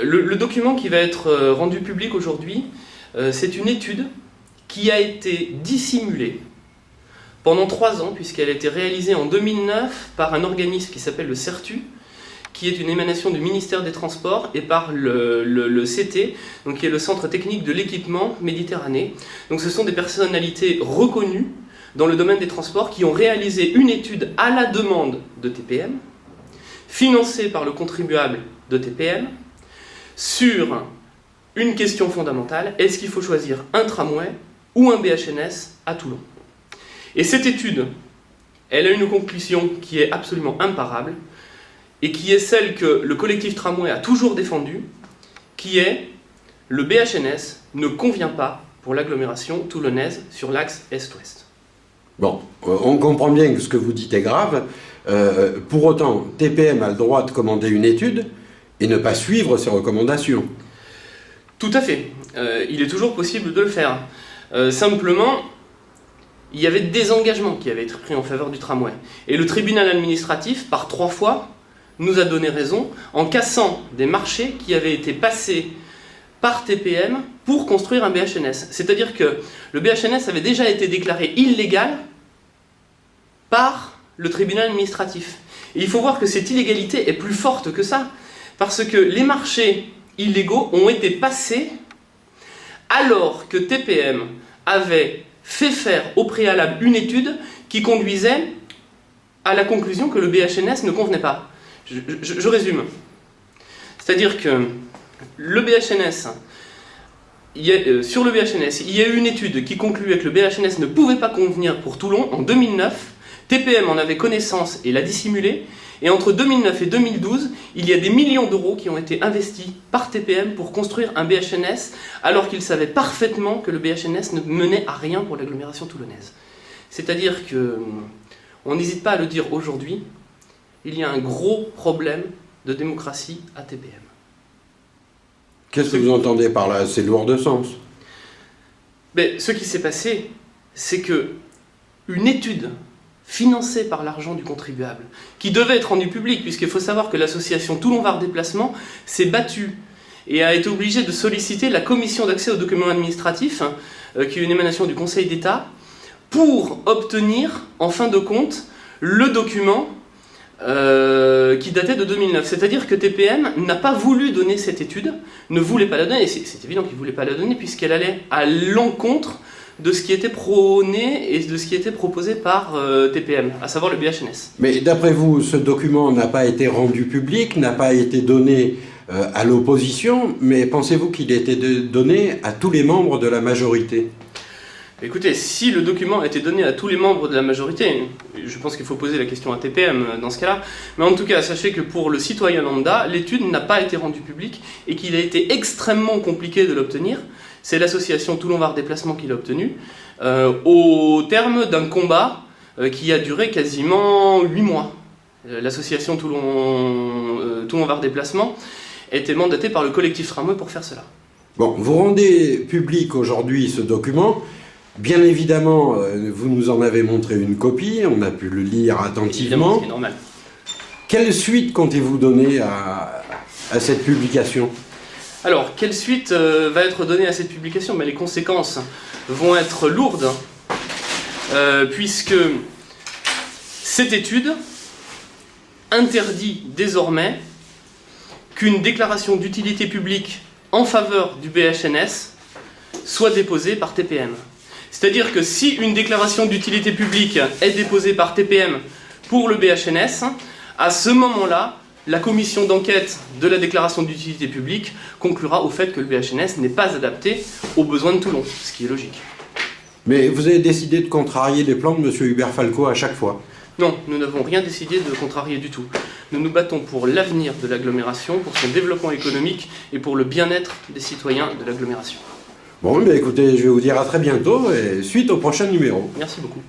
Le document qui va être rendu public aujourd'hui, c'est une étude qui a été dissimulée pendant 3 ans, puisqu'elle a été réalisée en 2009 par un organisme qui s'appelle le CERTU, qui est une émanation du ministère des Transports, et par le CT, donc qui est le Centre technique de l'équipement Méditerranée. Donc ce sont des personnalités reconnues dans le domaine des transports qui ont réalisé une étude à la demande de TPM, financée par le contribuable de TPM, sur une question fondamentale: est-ce qu'il faut choisir un tramway ou un BHNS à Toulon? Et cette étude, elle a une conclusion qui est absolument imparable, et qui est celle que le collectif tramway a toujours défendue, qui est: le BHNS ne convient pas pour l'agglomération toulonnaise sur l'axe Est-Ouest. Bon, on comprend bien que ce que vous dites est grave. Pour autant, TPM a le droit de commander une étude et ne pas suivre ses recommandations. Tout à fait. Il est toujours possible de le faire. Simplement, il y avait des engagements qui avaient été pris en faveur du tramway. Et le tribunal administratif, par 3 fois, nous a donné raison en cassant des marchés qui avaient été passés par TPM pour construire un BHNS. C'est-à-dire que le BHNS avait déjà été déclaré illégal par le tribunal administratif. Et il faut voir que cette illégalité est plus forte que ça, parce que les marchés illégaux ont été passés alors que TPM avait fait faire au préalable une étude qui conduisait à la conclusion que le BHNS ne convenait pas. Je résume. C'est-à-dire que le BHNS, sur le BHNS, il y a eu une étude qui concluait que le BHNS ne pouvait pas convenir pour Toulon en 2009. TPM en avait connaissance et l'a dissimulé. Et entre 2009 et 2012, il y a des millions d'euros qui ont été investis par TPM pour construire un BHNS, alors qu'il savait parfaitement que le BHNS ne menait à rien pour l'agglomération toulonnaise. C'est-à-dire que, on n'hésite pas à le dire aujourd'hui, il y a un gros problème de démocratie à TPM. Qu'est-ce que vous entendez par là? C'est lourd de sens. Mais ce qui s'est passé, c'est que une étude financée par l'argent du contribuable, qui devait être rendue publique, puisqu'il faut savoir que l'association Toulon Var Déplacement s'est battue et a été obligée de solliciter la commission d'accès aux documents administratifs, qui est une émanation du Conseil d'État, pour obtenir, en fin de compte, le document qui datait de 2009. C'est-à-dire que TPM n'a pas voulu donner cette étude, ne voulait pas la donner, et c'est évident qu'il ne voulait pas la donner, puisqu'elle allait à l'encontre de ce qui était prôné et de ce qui était proposé par TPM, à savoir le BHNS. Mais d'après vous, ce document n'a pas été rendu public, n'a pas été donné à l'opposition, mais pensez-vous qu'il ait été donné à tous les membres de la majorité? Écoutez, si le document a été donné à tous les membres de la majorité, je pense qu'il faut poser la question à TPM dans ce cas-là, mais en tout cas, sachez que pour le citoyen lambda, l'étude n'a pas été rendue publique et qu'il a été extrêmement compliqué de l'obtenir. C'est l'association Toulon Var Déplacement qui l'a obtenu, au terme d'un combat qui a duré quasiment 8 mois. L'association Toulon Var Déplacement était mandatée par le collectif tramway pour faire cela. Bon, vous rendez public aujourd'hui ce document. Bien évidemment, vous nous en avez montré une copie, on a pu le lire attentivement. C'est normal. Quelle suite comptez-vous donner à cette publication ? Alors, quelle suite va être donnée à cette publication? Les conséquences vont être lourdes, puisque cette étude interdit désormais qu'une déclaration d'utilité publique en faveur du BHNS soit déposée par TPM. C'est-à-dire que si une déclaration d'utilité publique est déposée par TPM pour le BHNS, à ce moment-là, la commission d'enquête de la déclaration d'utilité publique conclura au fait que le BHNS n'est pas adapté aux besoins de Toulon, ce qui est logique. Mais vous avez décidé de contrarier les plans de M. Hubert Falco à chaque fois? Non, nous n'avons rien décidé de contrarier du tout. Nous nous battons pour l'avenir de l'agglomération, pour son développement économique et pour le bien-être des citoyens de l'agglomération. Bon, écoutez, je vais vous dire à très bientôt et suite au prochain numéro. Merci beaucoup.